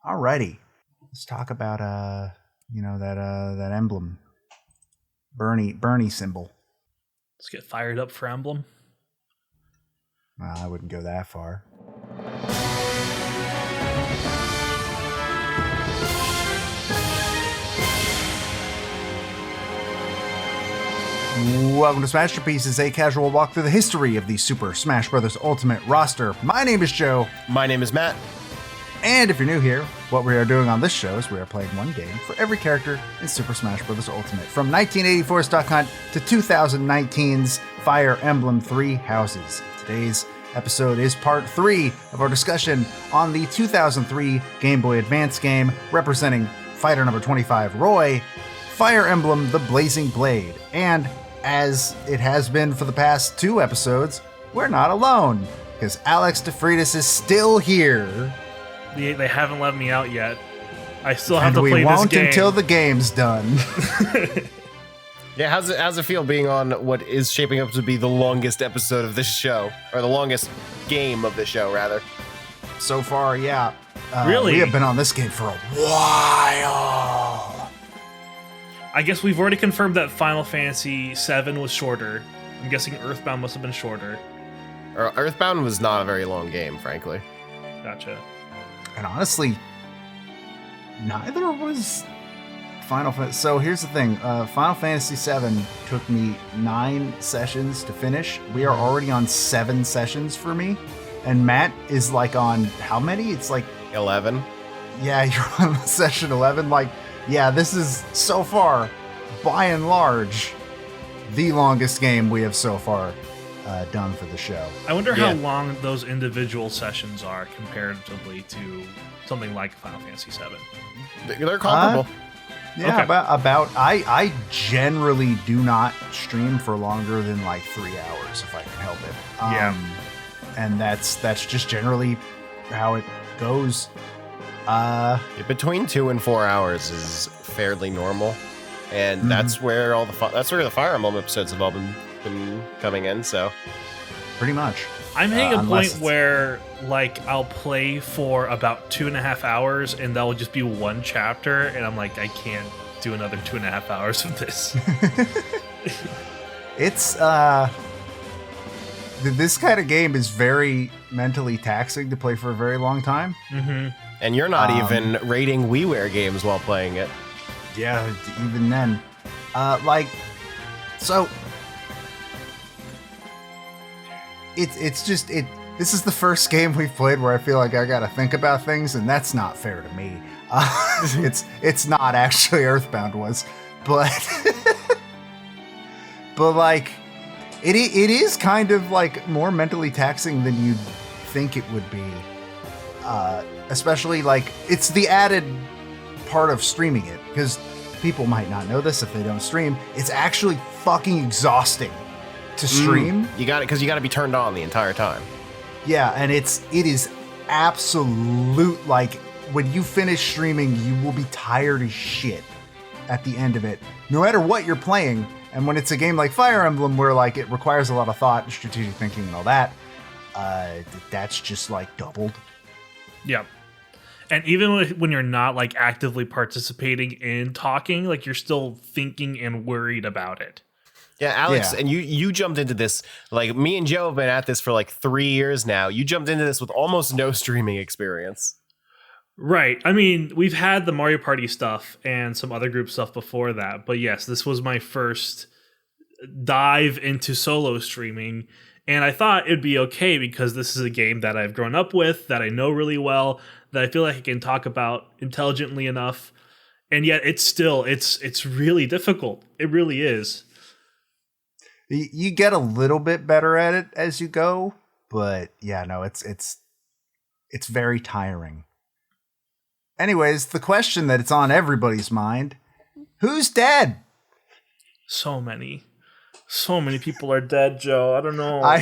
Alrighty, let's talk about that emblem, Bernie symbol. Let's get fired up for Emblem. Well, I wouldn't go that far. Welcome to Smashterpieces, a casual walk through the history of the Super Smash Bros. Ultimate roster. My name is Joe. My name is Matt. And if you're new here, what we are doing on this show is we are playing one game for every character in Super Smash Bros. Ultimate, from 1984's Duck Hunt to 2019's Fire Emblem Three Houses. Today's episode is part 3 of our discussion on the 2003 Game Boy Advance game representing fighter number 25, Roy, Fire Emblem The Blazing Blade. And as it has been for the past 2 episodes, we're not alone, because Alex DeFreitas is still here. They haven't let me out yet. I still have to play this game. We won't until the game's done. Yeah, how's it feel being on what is shaping up to be the longest episode of this show? Or the longest game of the show, rather. So far, yeah. Really? We have been on this game for a while. I guess we've already confirmed that Final Fantasy VII was shorter. I'm guessing Earthbound must have been shorter. Earthbound was not a very long game, frankly. Gotcha. And honestly, neither was Final Fantasy. So here's the thing. Final Fantasy VII took me 9 sessions to finish. We are already on 7 sessions for me. And Matt is like on how many? It's like 11. Yeah, you're on session 11. Like, yeah, this is so far, by and large, the longest game we have so far done for the show. I wonder how long those individual sessions are comparatively to something like Final Fantasy VII. They're comparable. Yeah, okay. about I generally do not stream for longer than like 3 hours if I can help it. And that's just generally how it goes. Between 2 and 4 hours is fairly normal, and that's where the Fire Emblem episodes have all been coming in. So pretty much, I'm hitting a point where like I'll play for about 2.5 hours, and that will just be one chapter, and I'm like, I can't do another 2.5 hours of this. It's this kind of game is very mentally taxing to play for a very long time. Mm-hmm. And you're not even rating WiiWare games while playing it. Yeah, even then. So it's just this is the first game we've played where I feel like I gotta think about things, and that's not fair to me. It's not actually. Earthbound was, but like it is kind of like more mentally taxing than you'd think it would be. Especially like it's the added part of streaming it, because people might not know this if they don't stream. It's actually fucking exhausting to stream. You got it, because you got to be turned on the entire time. Yeah, and it is absolute, like when you finish streaming, you will be tired as shit at the end of it, no matter what you're playing. And when it's a game like Fire Emblem, where like it requires a lot of thought and strategic thinking and all that, that's just like doubled. Yeah. And even when you're not like actively participating in talking, like you're still thinking and worried about it. Yeah, Alex, and you jumped into this, like me and Joe have been at this for like 3 years now. You jumped into this with almost no streaming experience. Right. I mean, we've had the Mario Party stuff and some other group stuff before that. But yes, this was my first dive into solo streaming. And I thought it'd be okay because this is a game that I've grown up with, that I know really well, that I feel like I can talk about intelligently enough. And yet it's really difficult. It really is. You get a little bit better at it as you go, but yeah, no, it's very tiring. Anyways, the question that it's on everybody's mind, who's dead? So many people are dead, Joe. I don't know.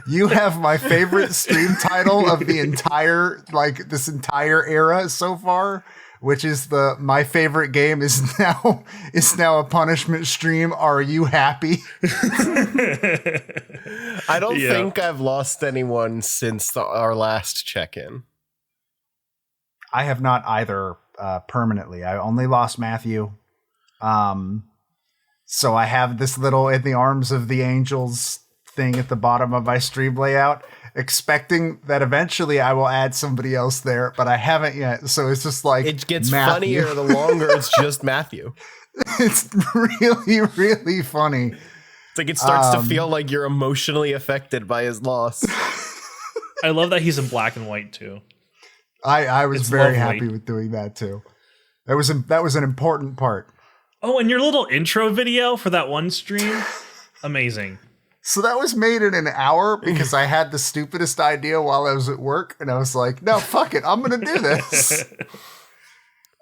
You have my favorite stream title of the entire, like this entire era so far, which is my favorite game is now a punishment stream. Are you happy? I don't think I've lost anyone since our last check-in. I have not either permanently. I only lost Matthew. So I have this little in the arms of the angels thing at the bottom of my stream layout, expecting that eventually I will add somebody else there, but I haven't yet. So it's just like It gets Matthew. funnier the longer it's just Matthew. It's really, really funny. It's like it starts to feel like you're emotionally affected by his loss. I love that he's in black and white too. I was It's very lovely. happy with doing that too. That was an important part. Oh, and your little intro video for that one stream, amazing. So that was made in an hour because I had the stupidest idea while I was at work, and I was like, "No, fuck it, I'm gonna do this."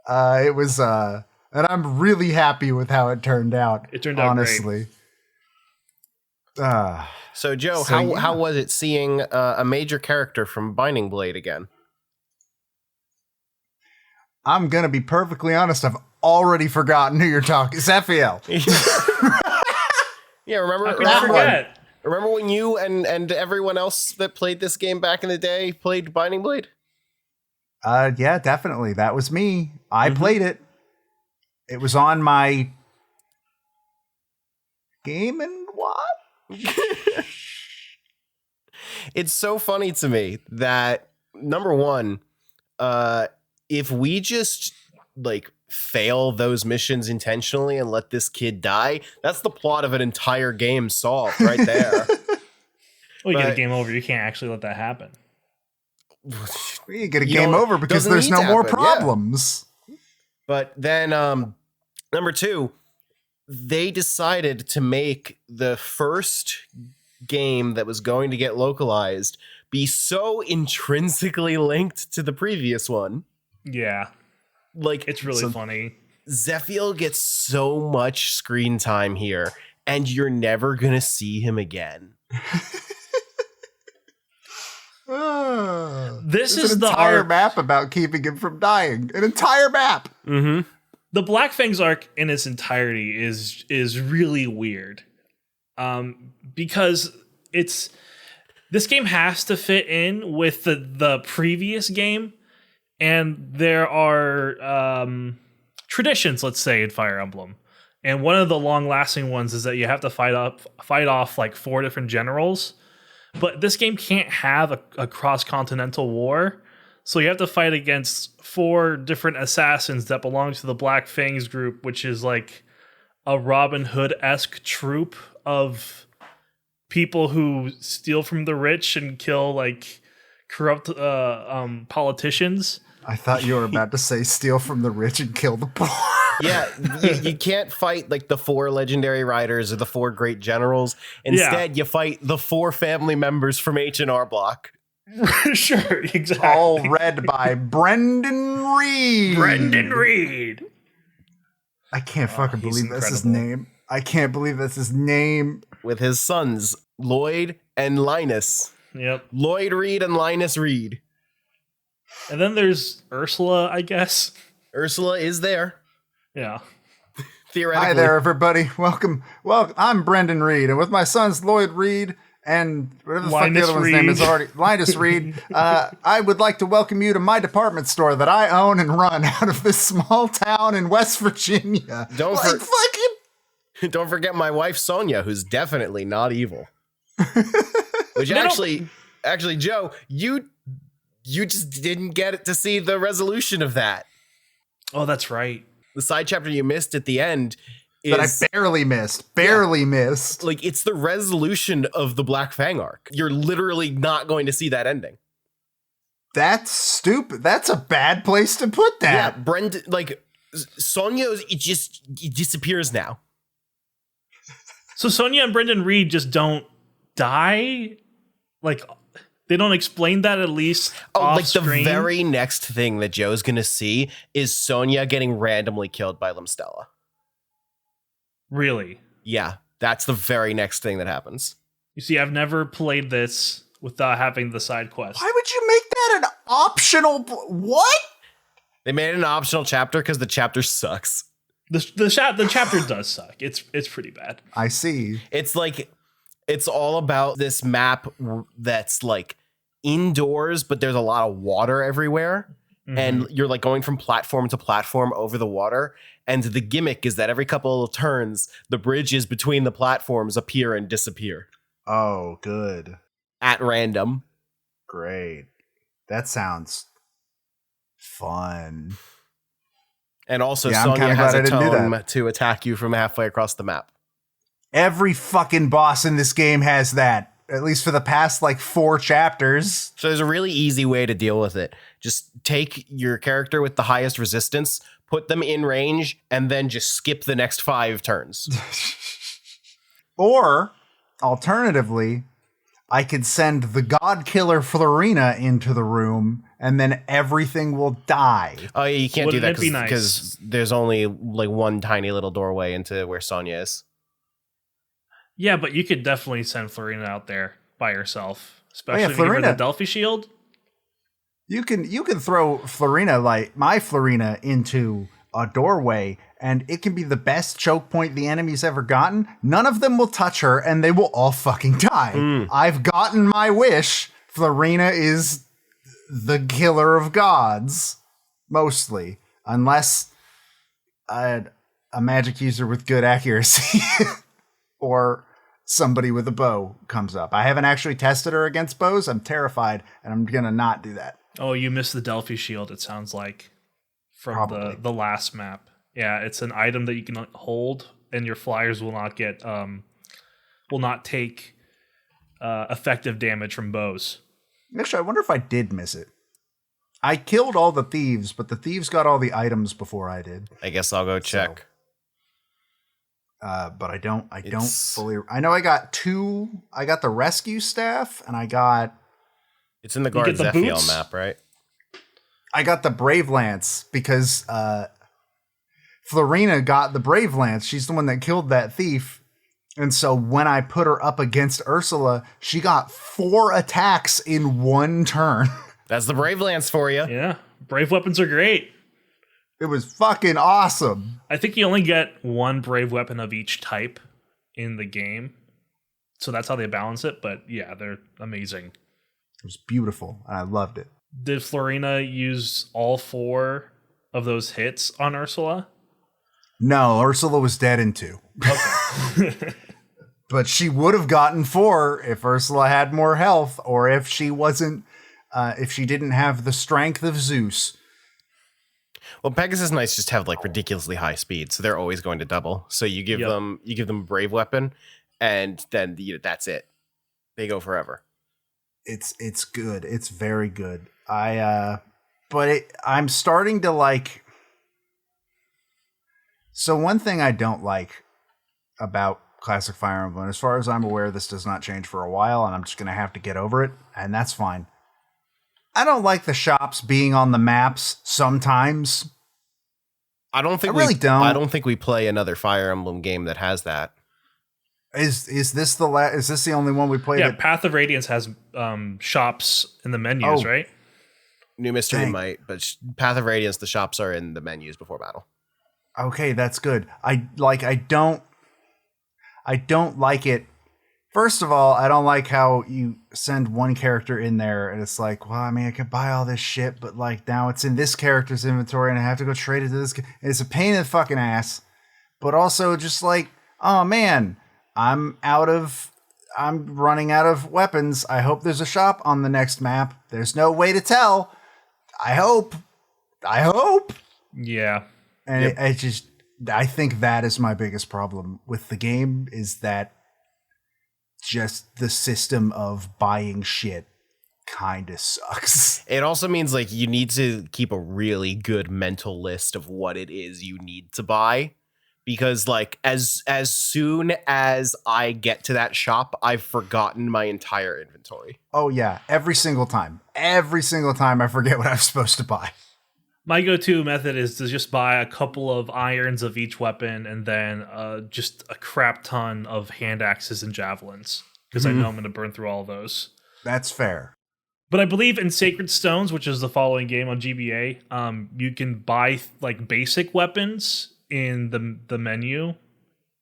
It was, and I'm really happy with how it turned out. It turned out honestly. So Joe, So, how was it seeing a major character from Binding Blade again? I'm gonna be perfectly honest. I've already forgotten who you're talking. Zephiel. Yeah, remember? How could you forget? Remember when you and everyone else that played this game back in the day played Binding Blade? Yeah, definitely. That was me. I played it. It was on my Game and Watch. It's so funny to me that number one, if we just like fail those missions intentionally and let this kid die, that's the plot of an entire game solved right there. Well, you get a But- game over. You can't actually let that happen. You get a You game don't- over because doesn't there's need no to more happen, yeah. problems. But then number two, they decided to make the first game that was going to get localized be so intrinsically linked to the previous one. Yeah, Like, it's really So- funny. Zephiel gets so much screen time here, and you're never gonna see him again. This There's is an the entire arc. map about keeping him from dying. An entire map. Mm-hmm. The Black Fangs arc in its entirety is really weird, because this game has to fit in with the previous game, and there are traditions, let's say, in Fire Emblem, and one of the long-lasting ones is that you have to fight off like 4 different generals, but this game can't have a cross-continental war. So you have to fight against 4 different assassins that belong to the Black Fangs group, which is like a Robin Hood-esque troop of people who steal from the rich and kill like corrupt politicians. I thought you were about to say steal from the rich and kill the poor. Yeah, you can't fight like the 4 legendary riders or the 4 great generals. Instead, you fight the 4 family members from H&R Block. Sure, exactly. All read by Brendan Reed. Brendan Reed. I can't fucking he's believe that's his incredible. name. I can't believe that's his name. With his sons, Lloyd and Linus. Yep. Lloyd Reed and Linus Reed. And then there's Ursula, I guess. Ursula is there, Yeah. theoretically. Hi there, everybody. Welcome. Well, I'm Brendan Reed, and with my sons Lloyd Reed and whatever the fuck Linus the other one's name Reed. is already, Linus Reed. I would like to welcome you to my department store that I own and run out of this small town in West Virginia. Don't like, for- fucking. Don't forget my wife Sonia, who's definitely not evil. Which No. actually, Joe, you just didn't get it to see the resolution of that. Oh, that's right. The side chapter you missed at the end That I is barely missed. Barely missed. like it's the resolution of the Black Fang arc. You're literally not going to see that ending. That's stupid. That's a bad place to put Yeah, that. Brendan, like Sonia, it disappears now. So Sonia and Brendan Reed just don't die? Like, they don't explain that at least off Like the screen? very next thing that Joe's gonna see is Sonia getting randomly killed by Limstella. Really? Yeah, that's the very next thing that happens. You see, I've never played this without having the side quest. Why would you make that an optional? What? They made it an optional chapter because the chapter sucks. The chapter does suck. It's pretty bad. I see. It's like it's all about this map that's like indoors, but there's a lot of water everywhere. and you're like going from platform to platform over the water. And the gimmick is that every couple of turns, the bridges between the platforms appear and disappear Oh, good. at random. Great. That sounds fun. And also, Yeah, I'm Sonya kinda has glad a I didn't do tome to attack you from halfway across the map. Every fucking boss in this game has that. At least for the past, 4 chapters. So there's a really easy way to deal with it. Just take your character with the highest resistance, put them in range, and then just skip the next 5 turns. Or, alternatively, I could send the God Killer Florina into the room, and then everything will die. Oh yeah, you can't do Wouldn't that it be because there's only like one tiny little doorway into where Sonya is. Yeah, but you could definitely send Florina out there by herself, especially yeah, if you give her the Florina. Delphi shield. You can throw Florina, my Florina, into a doorway, and it can be the best choke point the enemy's ever gotten. None of them will touch her, and they will all fucking die. I've gotten my wish. Florina is the killer of gods, mostly, unless a magic user with good accuracy or somebody with a bow comes up. I haven't actually tested her against bows. I'm terrified, and I'm gonna not do that. Oh, you missed the Delphi shield, it sounds like, from Probably. the last map. Yeah, it's an item that you can hold, and your flyers will not get will not take effective damage from bows. Actually, I wonder if I did miss it. I killed all the thieves, but the thieves got all the items before I did. I guess I'll go check. But I don't fully. I know I got 2. I got the rescue staff, and I got It's in the get Guard the Zephiel boots? map, right? the Brave Lance because Florina got the Brave Lance. She's the one that killed that thief. And so when I put her up against Ursula, she got 4 attacks in 1 turn. That's the Brave Lance for you. Yeah, brave weapons are great. It was fucking awesome. I think you only get 1 brave weapon of each type in the game. So that's how they balance it. But yeah, they're amazing. It was beautiful, and I loved it. Did Florina use all 4 of those hits on Ursula? No, Ursula was dead in 2. Okay. But she would have gotten 4 if Ursula had more health, or if she wasn't, if she didn't have the strength of Zeus. Well, Pegasus Knights just have like ridiculously high speed, so they're always going to double. So you give them a brave weapon, and then that's it. They go forever. It's good. It's very good. I'm starting to like. So one thing I don't like about Classic Fire Emblem, as far as I'm aware, this does not change for a while, and I'm just gonna have to get over it, and that's fine. I don't like the shops being on the maps sometimes. I don't think I don't think we play another Fire Emblem game that has that. Is this the only one we played? Yeah, Path of Radiance has shops in the menus, right? New Mystery Dang. might, but Path of Radiance, the shops are in the menus before battle. Okay, that's good. I don't like it. First of all, I don't like how you send one character in there and it's like, well, I mean, I could buy all this shit, but like now it's in this character's inventory and I have to go trade it to this. It's a pain in the fucking ass. But also just like, oh man, I'm running out of weapons. I hope there's a shop on the next map. There's no way to tell. I hope. Yeah. And I think that is my biggest problem with the game, is that just the system of buying shit kind of sucks. It also means like you need to keep a really good mental list of what it is you need to buy, because like as soon as I get to that shop, I've forgotten my entire inventory. Oh yeah, every single time I forget what I'm supposed to buy. My go-to method is to just buy a couple of irons of each weapon and then just a crap ton of hand axes and javelins, because I know I'm going to burn through all those. That's fair. But I believe in Sacred Stones, which is the following game on GBA, you can buy like basic weapons in the menu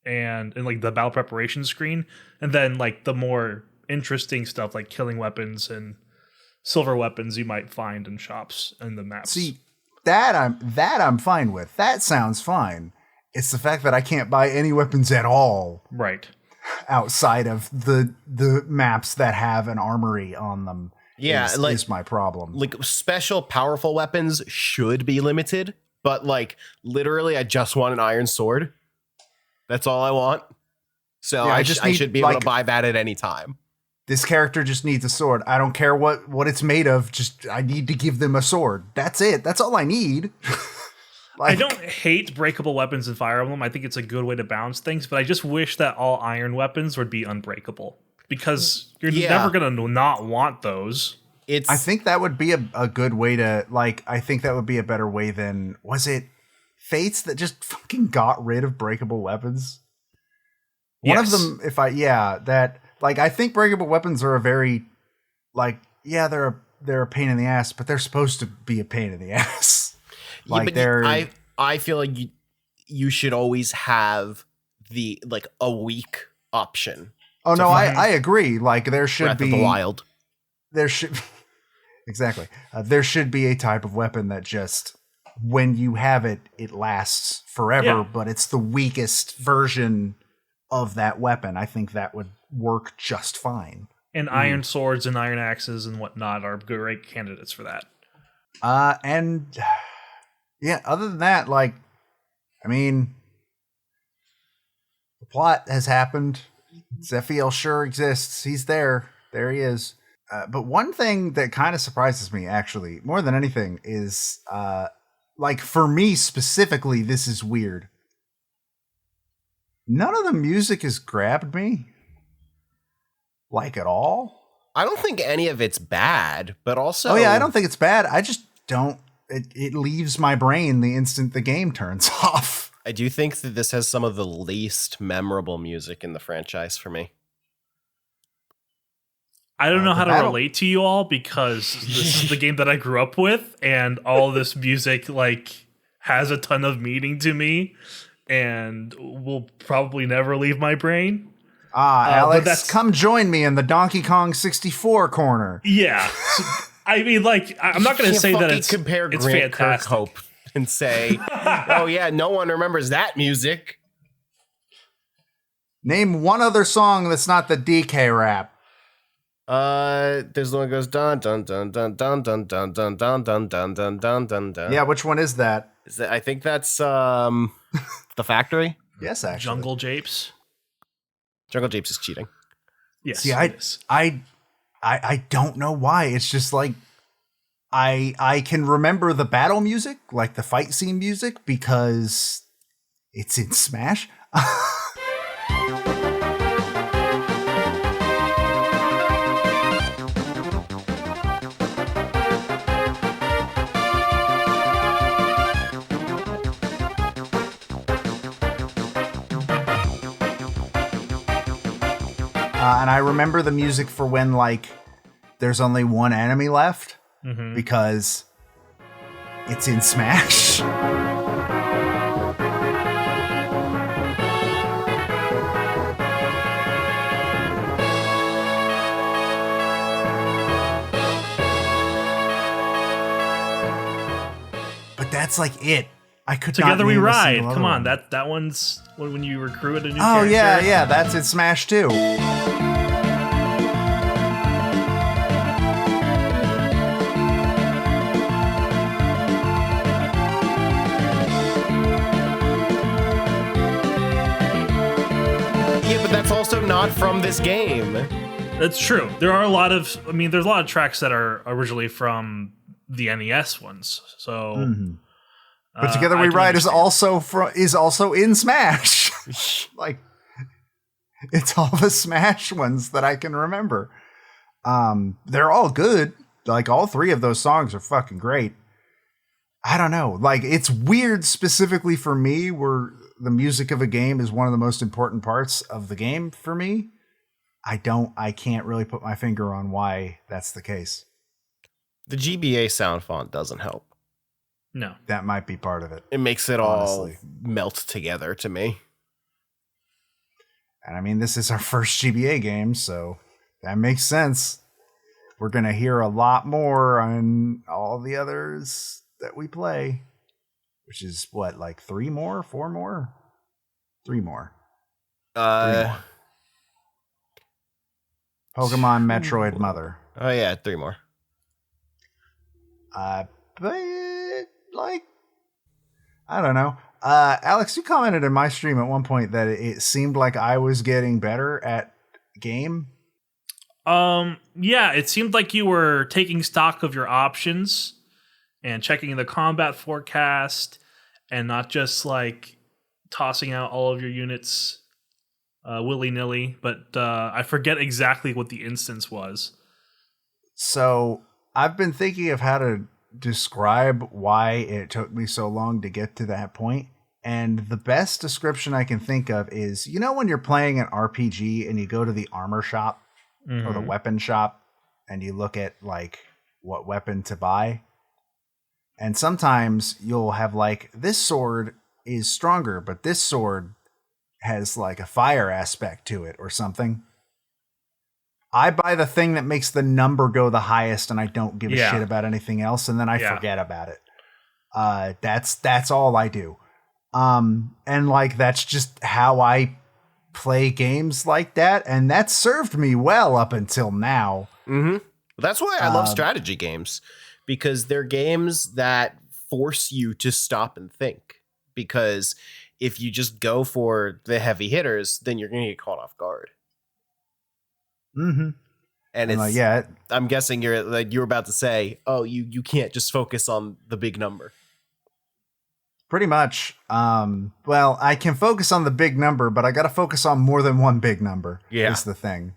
and in like the battle preparation screen, and then like the more interesting stuff like killing weapons and silver weapons you might find in shops and the maps. See, that I'm fine with. That sounds fine. It's the fact that I can't buy any weapons at all. Right. Outside of the maps that have an armory on them. Yeah, is my problem. Like special powerful weapons should be limited, but like literally I just want an iron sword. That's all I want. So Yeah, I should be able to buy that at any time. This character just needs a sword. I don't care what it's made of. Just I need to give them a sword. That's it. That's all I need. I don't hate breakable weapons in Fire Emblem. I think it's a good way to balance things, but I just wish that all iron weapons would be unbreakable. Because you're never going to not want those. I think that would be a good way to, like, I think that would be a better way than, was it Fates that just fucking got rid of breakable weapons? One of them, I think breakable weapons are a very, like, yeah, they're a pain in the ass, but they're supposed to be a pain in the ass. Like I feel like you should always have the, like, a weak option. Oh no, I agree. Like there should Breath be of the Wild. There should exactly. There should be a type of weapon that just when you have it, it lasts forever. But it's the weakest version of that weapon. I think that would work just fine. And iron swords and iron axes and whatnot are great candidates for that. And yeah, other than that, like, I mean, the plot has happened. Zephiel sure exists. He's there. There he is. But one thing that kind of surprises me, actually, more than anything, is, like, for me specifically, this is weird. None of the music has grabbed me. Like, at all. I don't think any of it's bad, but also... Oh, yeah, I don't think it's bad. I just don't... It leaves my brain the instant the game turns off. I do think that this has some of the least memorable music in the franchise for me. I don't know how to relate to you all because this is the game that I grew up with, and all this music like has a ton of meaning to me, and will probably never leave my brain. Alex, come join me in the Donkey Kong 64 corner. Yeah, so, I mean, like, I'm not going to say that it's Grant fantastic. Kirkhope and say, oh yeah, no one remembers that music. Name one other song that's not the DK rap. There's the one that goes dun dun dun dun dun dun dun dun dun dun dun dun dun dun dun. Yeah, which one is that? I think that's The Factory. Yes, actually. Jungle Japes. Jungle Japes is cheating. Yes. See, I don't know why. It's just like I can remember the battle music, like the fight scene music, because it's in Smash. And I remember the music for when, like, there's only one enemy left, because it's in Smash. But that's like it. I could Together not We name a Ride. single Come other on, one. that one's when you recruit a new Oh character. yeah, that's in Smash too. Yeah, but that's also not from this game. That's true. There's a lot of tracks that are originally from the NES ones. So, But Together We Ride is also in Smash. Like, it's all the Smash ones that I can remember. They're all good. Like, all three of those songs are fucking great. I don't know. Like, it's weird specifically for me where the music of a game is one of the most important parts of the game for me. I can't really put my finger on why that's the case. The GBA sound font doesn't help. No. That might be part of it. It makes it honestly all melt together to me. And I mean, this is our first GBA game, so that makes sense. we're going to hear a lot more on all the others that we play, which is what, like 3 more, 4 more, 3 more. 3 more. Pokemon Metroid Mother. Oh yeah, 3 more. But like, I don't know. Alex, you commented in my stream at one point that it seemed like I was getting better at game. Yeah, it seemed like you were taking stock of your options and checking the combat forecast and not just like tossing out all of your units willy-nilly, but I forget exactly what the instance was. So I've been thinking of how to describe why it took me so long to get to that point. And the best description I can think of is, you know, when you're playing an RPG and you go to the armor shop or the weapon shop and you look at like what weapon to buy. And sometimes you'll have like, this sword is stronger, but this sword has like a fire aspect to it or something. I buy the thing that makes the number go the highest and I don't give a shit about anything else, and then I forget about it. That's all I do. And like that's just how I play games like that, and that served me well up until now. Mm-hmm. That's why I love strategy games, because they're games that force you to stop and think. Because if you just go for the heavy hitters, then you're going to get caught off guard. Mm-hmm. And it's I'm guessing you're about to say, oh, you can't just focus on the big number. Pretty much. Well, I can focus on the big number, but I got to focus on more than one big number. Yeah. Is the thing.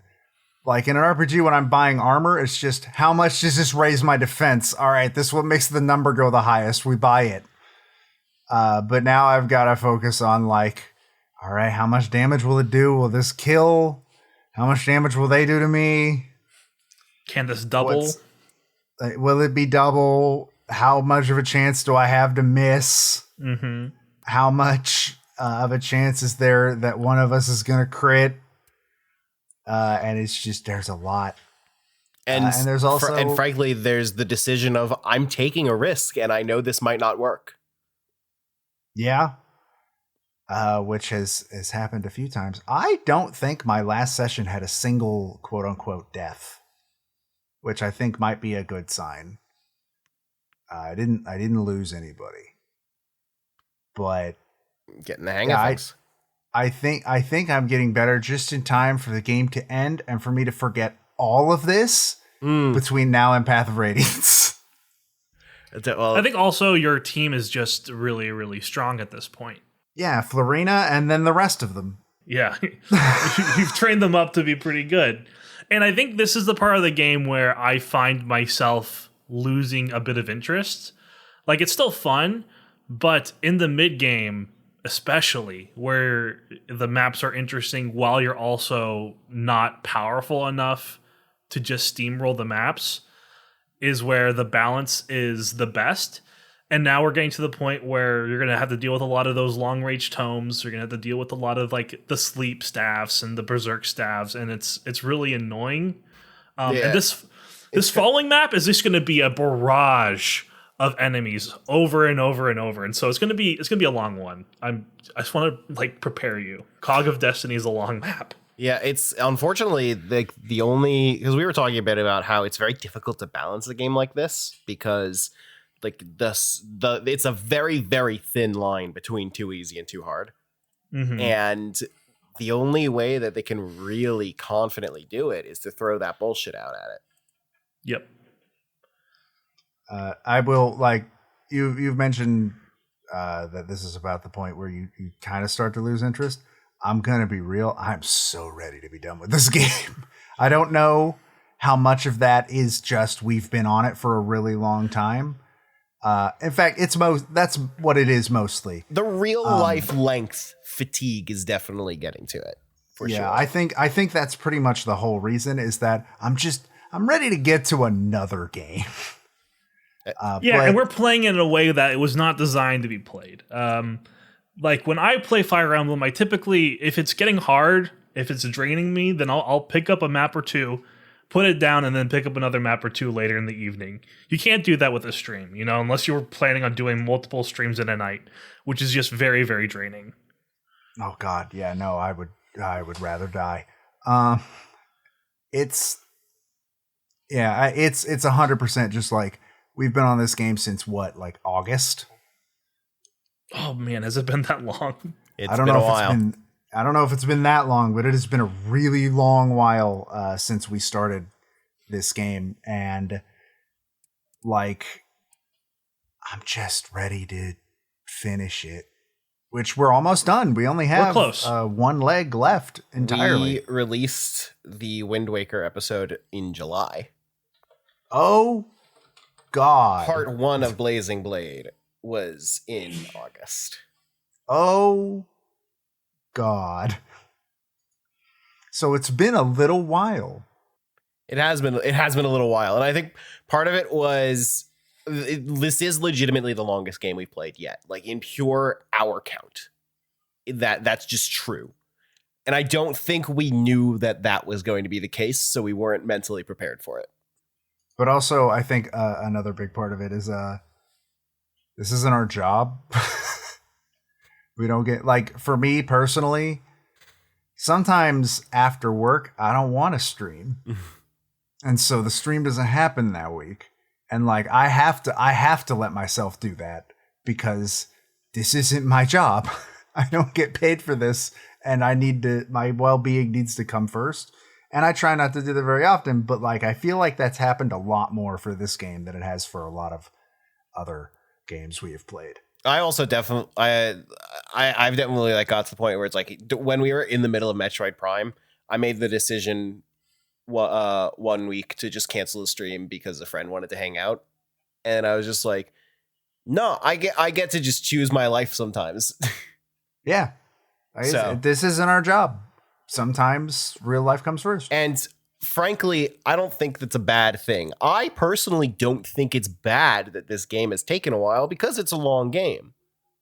Like in an RPG, when I'm buying armor, it's just how much does this raise my defense? All right, this is what makes the number go the highest. We buy it. But now I've got to focus on like, all right, how much damage will it do? Will this kill? How much damage will they do to me? Can this double? Will it be double? How much of a chance do I have to miss? Mm-hmm. How much of a chance is there that one of us is going to crit? And it's just, there's a lot. And there's also, and frankly, there's the decision of I'm taking a risk and I know this might not work. Yeah. Which has happened a few times. I don't think my last session had a single quote unquote death, which I think might be a good sign. I didn't lose anybody, but getting the hang of things. I think I'm getting better just in time for the game to end and for me to forget all of this between now and Path of Radiance. Well, I think also your team is just really, really strong at this point. Yeah, Florina and then the rest of them. Yeah, you've trained them up to be pretty good. And I think this is the part of the game where I find myself losing a bit of interest. Like, it's still fun, but in the mid-game, especially, where the maps are interesting while you're also not powerful enough to just steamroll the maps, is where the balance is the best. And now we're getting to the point where you're going to have to deal with a lot of those long-range tomes. You're going to have to deal with a lot of like the sleep staffs and the berserk staffs, and it's really annoying. And this following map is just going to be a barrage of enemies over and over and over, and so it's going to be a long one. I just want to like prepare you. Cog of Destiny is a long map. Yeah, it's unfortunately the only, because we were talking a bit about how it's very difficult to balance a game like this, because like it's a very, very thin line between too easy and too hard. Mm-hmm. And the only way that they can really confidently do it is to throw that bullshit out at it. Yep. I will, like, you've mentioned that this is about the point where you kind of start to lose interest. I'm going to be real. I'm so ready to be done with this game. I don't know how much of that is just we've been on it for a really long time. In fact, that's what it is mostly. The real life length fatigue is definitely getting to it. For sure. I think that's pretty much the whole reason, is that I'm ready to get to another game. And we're playing it in a way that it was not designed to be played. Like when I play Fire Emblem, I typically, if it's getting hard, if it's draining me, then I'll pick up a map or two. put it down, and then pick up another map or two later in the evening. You can't do that with a stream, unless you were planning on doing multiple streams in a night, which is just very, very draining. Oh God, yeah, no, I would rather die. It's 100% just like we've been on this game since what, like August? Oh man, has it been that long? It's been a while. I don't know if it's been that long, but it has been a really long while since we started this game, and like I'm just ready to finish it. Which we're almost done. We only have one leg left entirely. We released the Wind Waker episode in July. Oh, God. Part 1 of Blazing Blade was in August. Oh, God. So it's been a little while. It has been a little while. And I think part of it was... this is legitimately the longest game we've played yet, like in pure hour count. That's just true. And I don't think we knew that was going to be the case, so we weren't mentally prepared for it. But also, I think another big part of it is this isn't our job. We don't get, like, for me personally, sometimes after work, I don't want to stream. And so the stream doesn't happen that week. And like I have to let myself do that because this isn't my job. I don't get paid for this, and my well-being needs to come first. And I try not to do that very often, but like I feel like that's happened a lot more for this game than it has for a lot of other games we have played. I also definitely I've definitely like got to the point where it's like when we were in the middle of Metroid Prime, I made the decision 1 week to just cancel the stream because a friend wanted to hang out, and I was just like, no, I get to just choose my life sometimes. Yeah, this isn't our job. Sometimes real life comes first, and frankly, I don't think that's a bad thing. I personally don't think it's bad that this game has taken a while because it's a long game.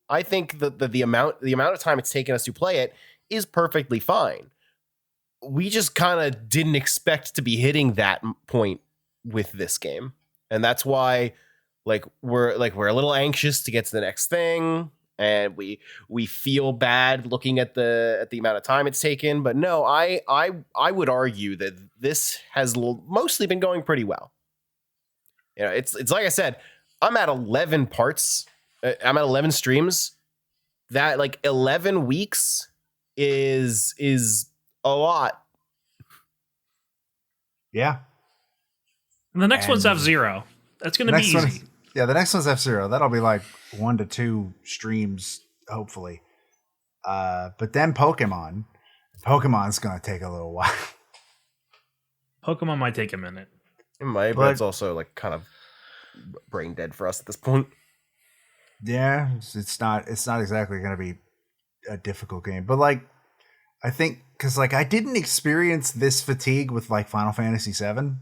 I think that the amount of time it's taken us to play it is perfectly fine. We just kind of didn't expect to be hitting that point with this game. And that's why we're a little anxious to get to the next thing, and we feel bad looking at the amount of time it's taken, but no, I would argue that this has mostly been going pretty well. It's like I said, I'm at 11 parts. I'm at 11 streams. That like 11 weeks is a lot. Yeah. And the next one's F-Zero. That's going to be easy. The next one's F-Zero. That'll be like 1 to 2 streams, hopefully. But then Pokemon's going to take a little while. Pokemon might take a minute. It might, but it's also like kind of brain dead for us at this point. Yeah, it's not exactly going to be a difficult game. But like, I think because like I didn't experience this fatigue with like Final Fantasy VII,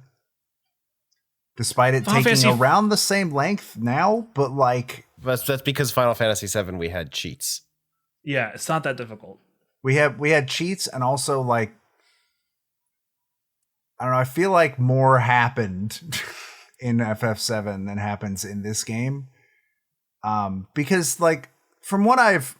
despite it taking around the same length now. But like that's because Final Fantasy VII we had cheats. Yeah, it's not that difficult. We had cheats, and also like I don't know. I feel like more happened in FF7 than happens in this game, because like from what I've,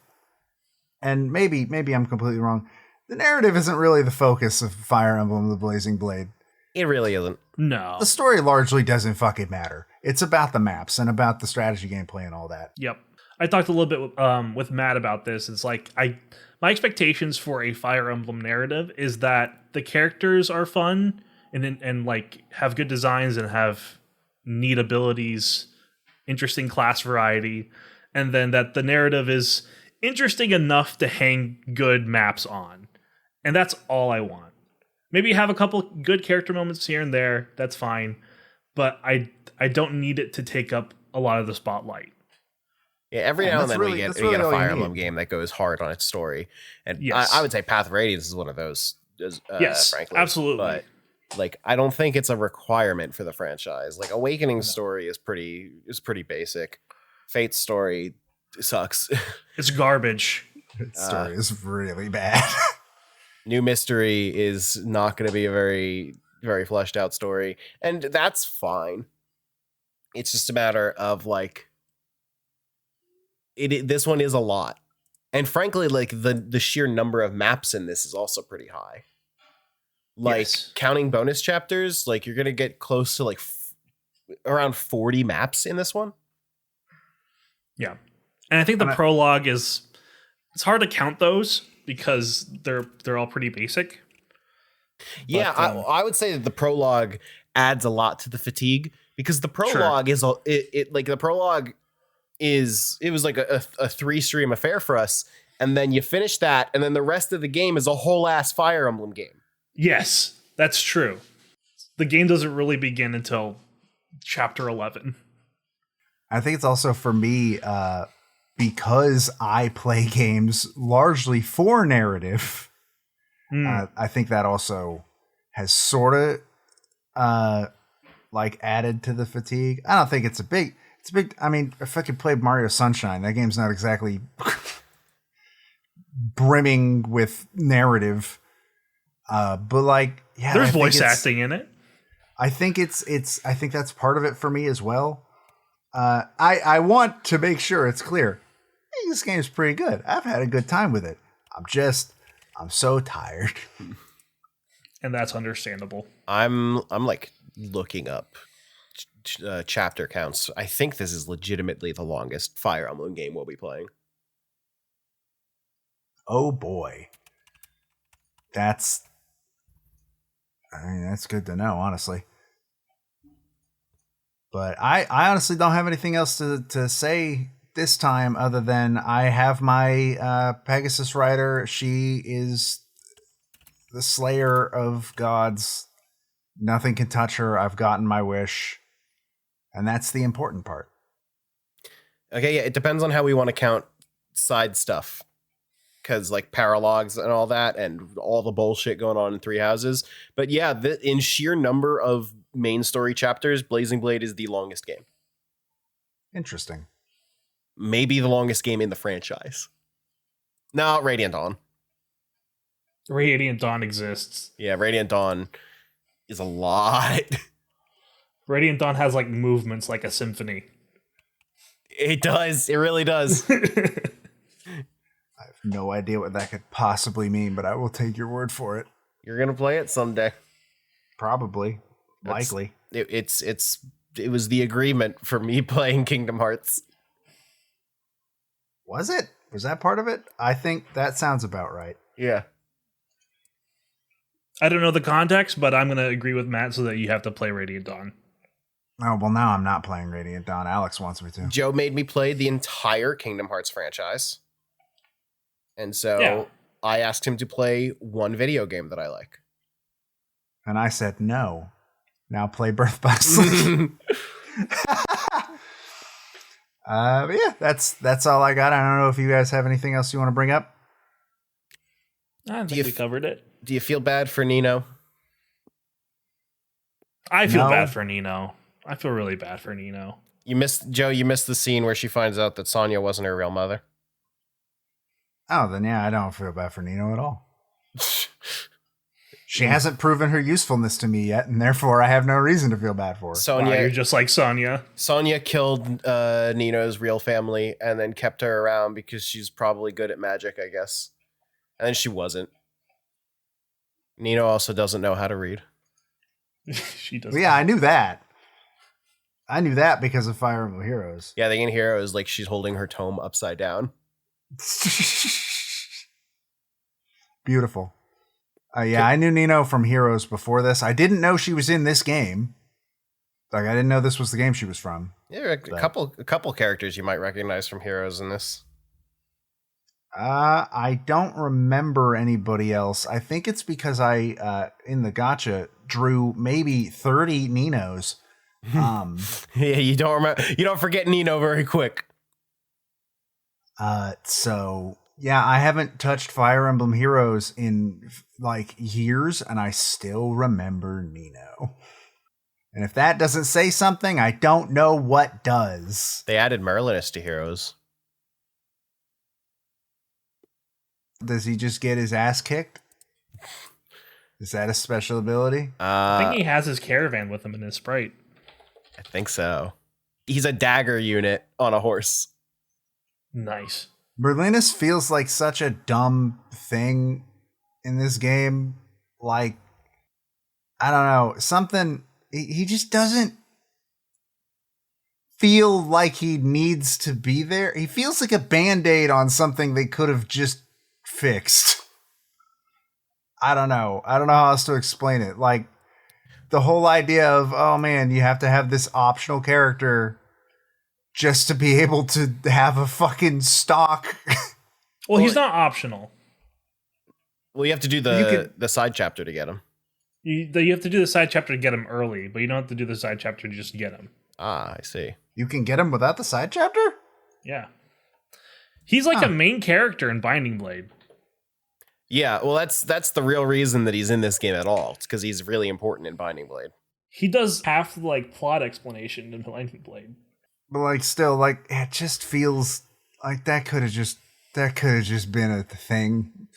and maybe I'm completely wrong. The narrative isn't really the focus of Fire Emblem: The Blazing Blade. It really isn't. No. The story largely doesn't fucking matter. It's about the maps and about the strategy gameplay and all that. Yep. I talked a little bit with Matt about this. It's like my expectations for a Fire Emblem narrative is that the characters are fun and like have good designs and have neat abilities, interesting class variety, and then that the narrative is interesting enough to hang good maps on. And that's all I want. Maybe have a couple good character moments here and there. That's fine. But I don't need it to take up a lot of the spotlight. Yeah, every now and then we get a Fire Emblem game that goes hard on its story. And yes. I would say Path of Radiance is one of those. Yes, frankly. Absolutely. But like, I don't think it's a requirement for the franchise. Like, Awakening's story is pretty basic. Fate's story sucks. It's garbage. Its story is really bad. New Mystery is not going to be a very very fleshed out story, and that's fine. It's just a matter of like this one is a lot. And frankly, like the sheer number of maps in this is also pretty high. Like Yes. counting bonus chapters, like you're going to get close to like around 40 maps in this one. Yeah. And I think the prologue it's hard to count those because they're all pretty basic. Yeah, But, I would say that the prologue adds a lot to the fatigue because the prologue is like the prologue it was like a 3-stream affair for us, and then you finish that, and then the rest of the game is a whole ass Fire Emblem game. Yes, that's true. The game doesn't really begin until chapter 11. I think it's also for me because I play games largely for narrative. I think that also has sort of like added to the fatigue. I don't think it's a big. I mean, if I could play Mario Sunshine, that game's not exactly brimming with narrative. But like, yeah, there's voice acting in it. I think I think that's part of it for me as well. I want to make sure it's clear. Hey, this game's pretty good. I've had a good time with it. I'm so tired. And that's understandable. I'm like looking up chapter counts. I think this is legitimately the longest Fire Emblem game we'll be playing. Oh boy. That's good to know, honestly. But I honestly don't have anything else to say this time other than I have my Pegasus Rider. She is the slayer of gods. Nothing can touch her. I've gotten my wish. And that's the important part. Okay, yeah, it depends on how we want to count side stuff. Because like paralogs and all that and all the bullshit going on in Three Houses. But yeah, in sheer number of main story chapters, Blazing Blade is the longest game. Interesting. Maybe the longest game in the franchise. No, Radiant Dawn. Radiant Dawn exists. Yeah, Radiant Dawn is a lot. Radiant Dawn has like movements like a symphony. It does. It really does. I have no idea what that could possibly mean, but I will take your word for it. You're going to play it someday. Probably. Likely. It was the agreement for me playing Kingdom Hearts. Was it? Was that part of it? I think that sounds about right. Yeah. I don't know the context, but I'm going to agree with Matt so that you have to play Radiant Dawn. Oh, well, now I'm not playing Radiant Dawn. Alex wants me to. Joe made me play the entire Kingdom Hearts franchise. And so I asked him to play one video game that I like. And I said no. Now play Birth by Sleep. But yeah, that's all I got. I don't know if you guys have anything else you want to bring up. I think we covered it. Do you feel bad for Nino? I feel bad for Nino. I feel really bad for Nino. You missed the scene where she finds out that Sonya wasn't her real mother. Oh, then yeah, I don't feel bad for Nino at all. She hasn't proven her usefulness to me yet, and therefore I have no reason to feel bad for her. Sonya, wow, you're just like Sonya. Sonya killed Nino's real family and then kept her around because she's probably good at magic, I guess. And then she wasn't. Nino also doesn't know how to read. She does. Well, yeah, I knew that. I knew that because of Fire Emblem Heroes. Yeah, the in Heroes, like she's holding her tome upside down. Beautiful. Yeah, I knew Nino from Heroes before this. I didn't know she was in this game. Like, I didn't know this was the game she was from. Yeah, a couple characters you might recognize from Heroes in this. I don't remember anybody else. I think it's because I in the gacha drew maybe 30 Ninos. Yeah, you don't forget Nino very quick. So yeah, I haven't touched Fire Emblem Heroes in like years, and I still remember Nino. And if that doesn't say something, I don't know what does. They added Merlinus to Heroes. Does he just get his ass kicked? Is that a special ability? I think he has his caravan with him in his sprite. I think so. He's a dagger unit on a horse. Nice. Merlinus feels like such a dumb thing in this game. Like, I don't know, something, he just doesn't feel like he needs to be there. He feels like a band-aid on something they could have just fixed. I don't know how else to explain it. Like, the whole idea of, oh man, you have to have this optional character just to be able to have a fucking stock. Well, he's not optional. Well, you have to do the side chapter to get him. You have to do the side chapter to get him early, but you don't have to do the side chapter to just get him. Ah, I see. You can get him without the side chapter? Yeah. He's like a main character in Binding Blade. Yeah, well, that's the real reason that he's in this game at all. It's because he's really important in Binding Blade. He does half the like plot explanation in Binding Blade. But like, still, like, it just feels like that could have just been a thing.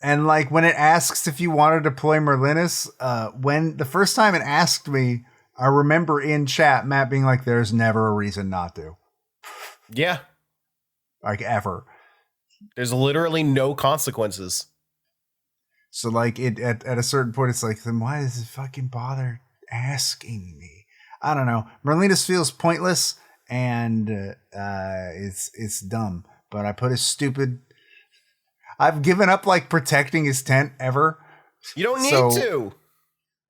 And like, when it asks if you want to deploy Merlinus, when the first time it asked me, I remember in chat Matt being like, "There's never a reason not to." Yeah, like ever. There's literally no consequences. So like, it at a certain point, it's like, then why does it fucking bother asking me? I don't know. Merlinus feels pointless and it's dumb. But I put his stupid. I've given up like protecting his tent ever. You don't need to.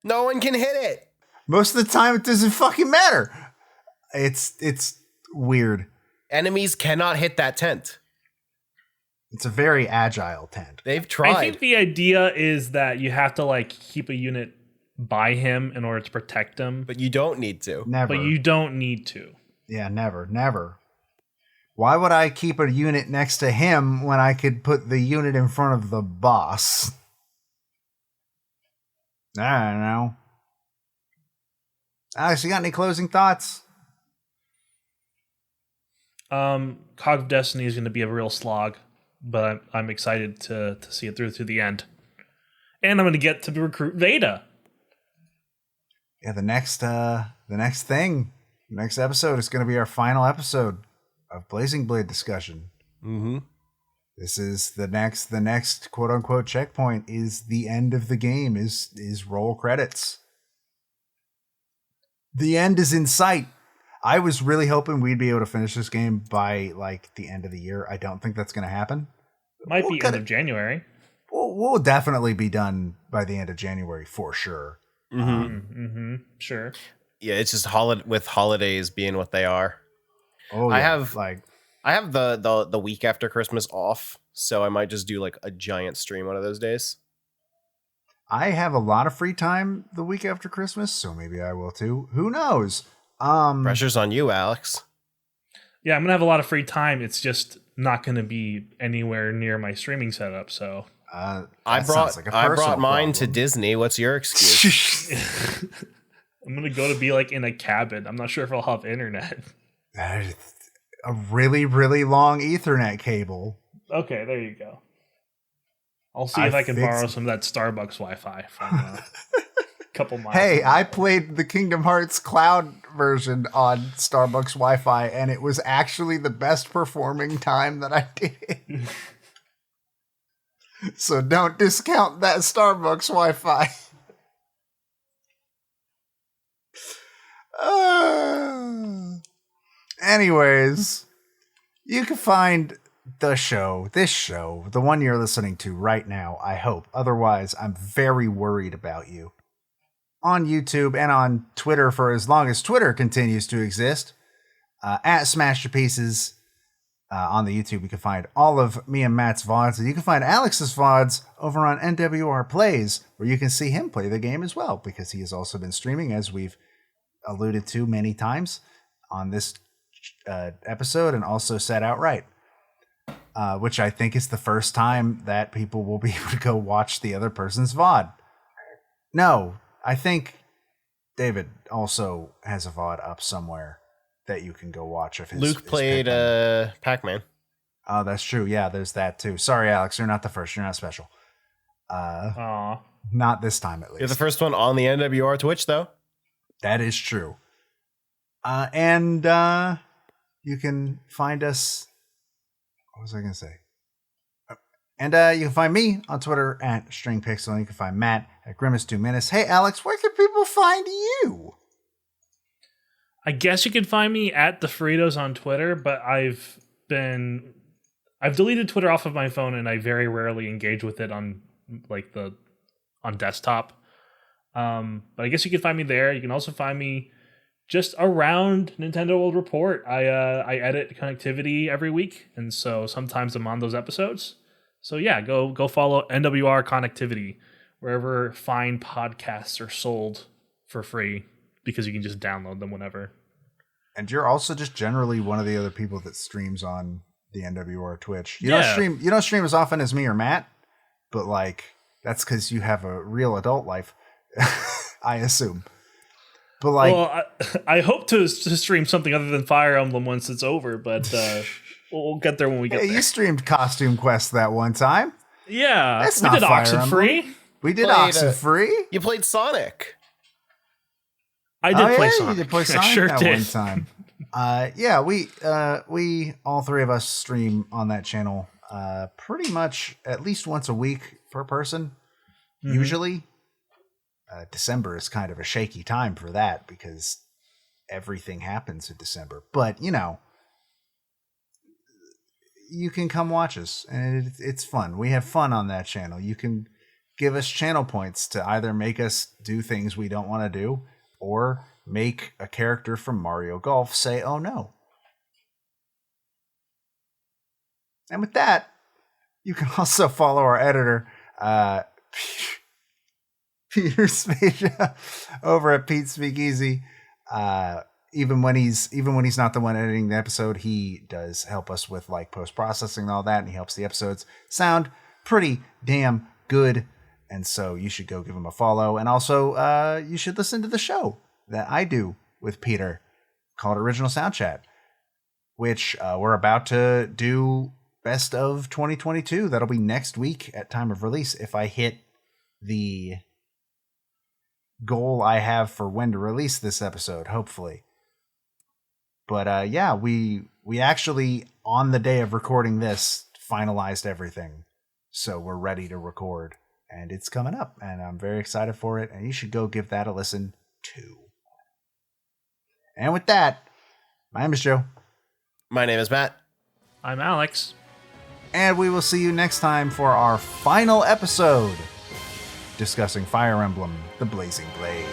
No one can hit it. Most of the time, it doesn't fucking matter. It's weird. Enemies cannot hit that tent. It's a very agile tent. They've tried. I think the idea is that you have to like keep a unit by him in order to protect him. But you don't need to. Never. But you don't need to. Yeah, never. Why would I keep a unit next to him when I could put the unit in front of the boss? I don't know. Alex, you got any closing thoughts? Cog of Destiny is going to be a real slog, but I'm excited to see it through to the end. And I'm going to get to recruit Veda. Yeah, the next episode is going to be our final episode of Blazing Blade discussion. Mm-hmm. This is the next quote unquote checkpoint is the end of the game, is roll credits. The end is in sight. I was really hoping we'd be able to finish this game by like the end of the year. I don't think that's going to happen. Might be end of January. We'll definitely be done by the end of January for sure. Sure. Yeah, it's just with holidays being what they are. Oh, yeah. I have the week after Christmas off, so I might just do like a giant stream one of those days. I have a lot of free time the week after Christmas, so maybe I will too. Who knows? Pressure's on you, Alex. Yeah, I'm gonna have a lot of free time. It's just not gonna be anywhere near my streaming setup. So I brought mine to Disney. What's your excuse? I'm gonna go to be like in a cabin. I'm not sure if I'll have internet. A really, really long Ethernet cable. Okay, there you go. I'll see if I can borrow some of that Starbucks Wi-Fi from a couple miles. Hey, I played the Kingdom Hearts Cloud version on Starbucks Wi-Fi, and it was actually the best performing time that I did. So don't discount that Starbucks Wi-Fi. Anyways, you can find this show, the one you're listening to right now, I hope. Otherwise, I'm very worried about you. On YouTube and on Twitter for as long as Twitter continues to exist. At Smashterpieces. On the YouTube, you can find all of me and Matt's VODs. And you can find Alex's VODs over on NWR Plays, where you can see him play the game as well, because he has also been streaming, as we've alluded to many times on this episode, and also said outright. Which I think is the first time that people will be able to go watch the other person's VOD. No, I think David also has a VOD up somewhere that you can go watch. If Luke played Pac-Man. Oh, that's true. Yeah, there's that too. Sorry, Alex, you're not the first. You're not special. Aw. Not this time, at least. You're the first one on the NWR Twitch, though. That is true. And you can find us. What was I going to say? And you can find me on Twitter at StringPixel. And you can find Matt at Grimace2Menace. Hey, Alex, where can people find you? I guess you can find me at the Fritos on Twitter, but I've deleted Twitter off of my phone, and I very rarely engage with it on on desktop. But I guess you can find me there. You can also find me just around Nintendo World Report. I edit Connectivity every week, and so sometimes I'm on those episodes. So yeah, go follow NWR Connectivity wherever fine podcasts are sold for free, because you can just download them whenever. And you're also just generally one of the other people that streams on the NWR Twitch. You don't stream as often as me or Matt, but that's because you have a real adult life, I assume. But I hope to stream something other than Fire Emblem once it's over, but we'll get there when we get there. You streamed Costume Quest that one time. Yeah, That's we not did Fire Oxenfree. We did Oxenfree. You played Sonic. I did play Sonic. You did play Sonic I sure that did. one time. We all three of us stream on that channel pretty much at least once a week per person. Mm-hmm. Usually, December is kind of a shaky time for that because everything happens in December. But you can come watch us, and it's fun. We have fun on that channel. You can give us channel points to either make us do things we don't want to do, or make a character from Mario Golf say, "Oh no." And with that, you can also follow our editor, Peter Spacia, over at Pete Speakeasy. Even when he's not the one editing the episode, he does help us with post processing and all that, and he helps the episodes sound pretty damn good. And so you should go give him a follow, and also you should listen to the show that I do with Peter called Original Sound Chat, which we're about to do best of 2022. That'll be next week at time of release if I hit the goal I have for when to release this episode, hopefully. But we actually, on the day of recording this, finalized everything. So we're ready to record, and it's coming up, and I'm very excited for it, and you should go give that a listen too. And with that, my name is Joe. My name is Matt. I'm Alex. And we will see you next time for our final episode discussing Fire Emblem, The Blazing Blade.